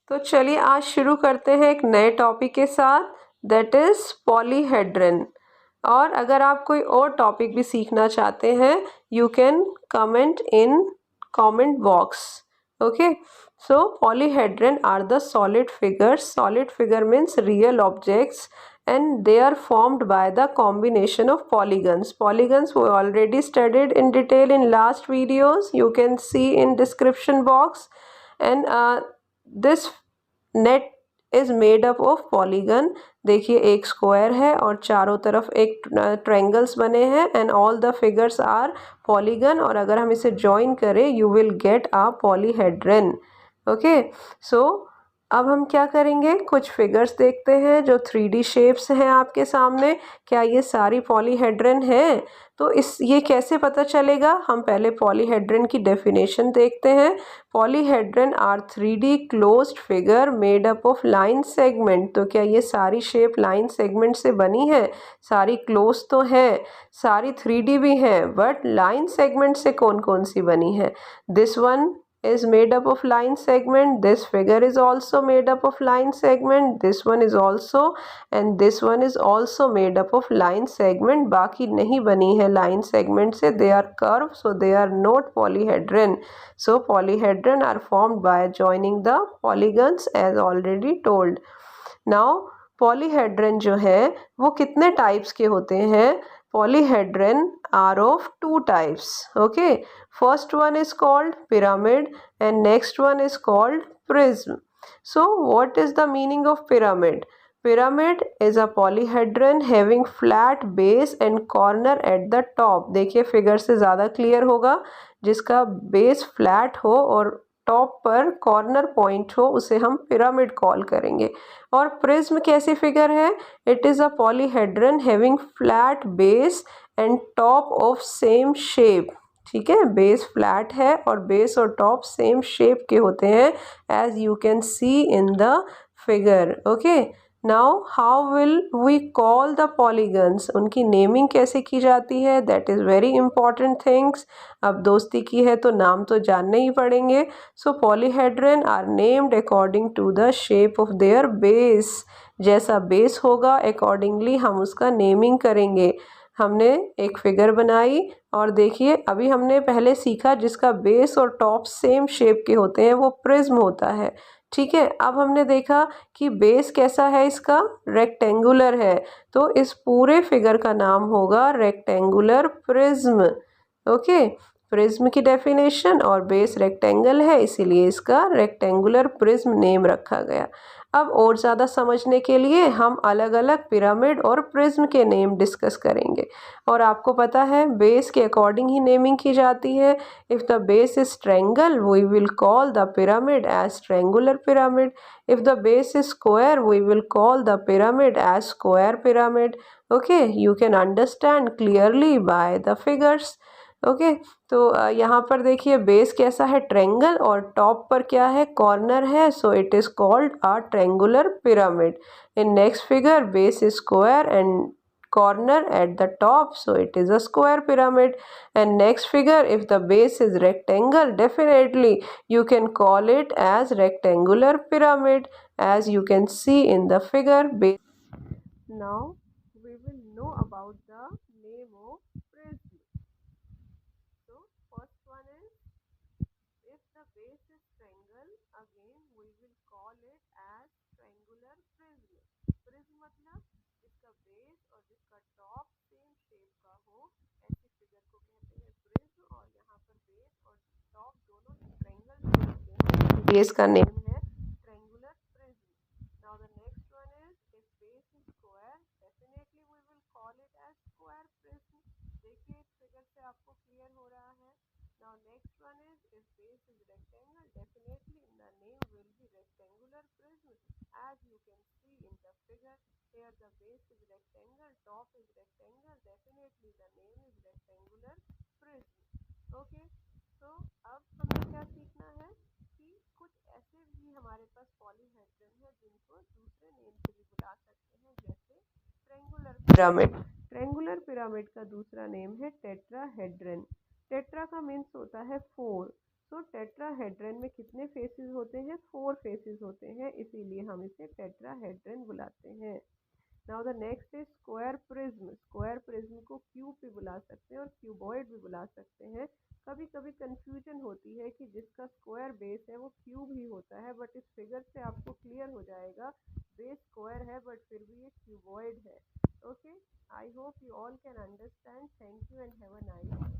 तो चलिए आज शुरू करते हैं एक नए टॉपिक के साथ, दैट इज़ पॉलीहेड्रन। और अगर आप कोई और टॉपिक भी सीखना चाहते हैं, you can comment in comment box. Okay, so polyhedron are the solid figures. Solid figure means real objects and they are formed by the combination of polygons. Polygons we already studied in detail in last videos. You can see in description box. And this net is made up of polygon. देखिए एक square है और चारों तरफ एक triangles बने हैं and all the figures are polygon. और अगर हम इसे join करें you will get a polyhedron. Okay, so अब हम क्या करेंगे, कुछ फिगर्स देखते हैं जो 3D शेप्स हैं आपके सामने। क्या ये सारी पॉलीहेड्रन हैं? तो ये कैसे पता चलेगा? हम पहले पॉलीहेड्रन की डेफिनेशन देखते हैं। Polyhedron are 3D closed figure made up of line segment. तो क्या ये सारी शेप लाइन सेगमेंट से बनी है? सारी क्लोज तो हैं, सारी 3D भी हैं, बट लाइन सेगमेंट से कौन कौन सी बनी है? This one is made up of line segment, this figure is also made up of line segment, this one is also, and this one is also made up of line segment. बाकी नहीं बनी है line segment से, they are curved, so they are not polyhedron. So polyhedron are formed by joining the polygons as already told. Now polyhedron जो है वो कितने types के होते हैं? Polyhedron are of two types. Okay, first one is called pyramid and next one is called prism. So what is the meaning of pyramid? Pyramid is a polyhedron having flat base and corner at the top. देखिए figure से ज़्यादा clear होगा। जिसका base flat हो और top पर corner point हो उसे हम पिरामिड कॉल करेंगे। और प्रिज्म कैसी फिगर है? It is a polyhedron having flat base and top of same shape. ठीक है, बेस फ्लैट है और बेस और टॉप सेम शेप के होते हैं, as you can see in the figure. Okay, now how will we call the polygons? उनकी naming कैसे की जाती है? That is very important things. अब दोस्ती की है तो नाम तो जानने ही पड़ेंगे। So polyhedron are named according to the shape of their base. जैसा बेस होगा अकॉर्डिंगली हम उसका नेमिंग करेंगे। हमने एक फिगर बनाई और देखिए अभी हमने पहले सीखा जिसका बेस और टॉप सेम शेप के होते हैं वो प्रिज्म होता है। ठीक है, अब हमने देखा कि बेस कैसा है, इसका रेक्टेंगुलर है, तो इस पूरे फिगर का नाम होगा रेक्टेंगुलर प्रिज्म। ओके, प्रिज्म की डेफिनेशन, और बेस रेक्टेंगल है इसीलिए इसका रेक्टेंगुलर प्रिज्म नेम रखा गया। अब और ज़्यादा समझने के लिए हम अलग अलग पिरामिड और प्रिज्म के नेम डिस्कस करेंगे। और आपको पता है बेस के अकॉर्डिंग ही नेमिंग की जाती है। If the base is triangle we will call the pyramid as triangular pyramid. If the base is square we will call the pyramid as square pyramid. Okay, you can understand clearly by the figures. Okay, तो यहाँ पर देखिए base कैसा है, triangle, और top पर क्या है, कॉर्नर है, so it is called a triangular pyramid. In next figure base is square and corner at the top, so it is a square pyramid. And next figure, if the base is rectangle, definitely you can call it as rectangular pyramid, as you can see in the figure. Now we will know about the name of prism. So first one is, if the base is triangle, again we will call it as triangular prism. Prism मतलब जिसका base और जिसका top same shape का हो, ऐसी figure को कहते हैं प्रिज्म। और यहाँ पर बेस और टॉप दोनों ट्रायंगल के होते हैं, बेस का नेम है triangular prism. Now the next one is, if base is square definitely we will call it as square prism. देखिए इस फिगर से आपको क्लियर हो रहा है। Now next one is, if base is rectangle, definitely the name will be rectangular prism, as you can see in the figure. Here the base is rectangle, top is rectangle, definitely the name is rectangular prism. Okay, so अब हमें क्या सीखना है कि कुछ ऐसे भी हमारे पास पॉलीहेड्रन है जिनको दूसरे नेम से भी बुला सकते हैं, जैसे ट्रायंगुलर पिरामिड। ट्रायंगुलर पिरामिड का दूसरा नेम है टेट्राहेड्रन। टेट्रा का मीन्स होता है फोर, सो टेट्राहेड्रन में कितने फेसेस होते हैं? 4 फेसेस होते हैं, इसीलिए हम इसे टेट्राहेड्रन बुलाते हैं। Now the next is square prism. Square prism को क्यूब भी बुला सकते हैं और क्यूबॉइड भी बुला सकते हैं। कभी कभी कंफ्यूजन होती है कि जिसका स्क्वायर बेस है वो क्यूब ही होता है, बट इस फिगर से आपको क्लियर हो जाएगा बेस स्क्वायर है बट फिर भी ये क्यूबॉइड है। Okay, I hope you all can understand. Thank you and have a nice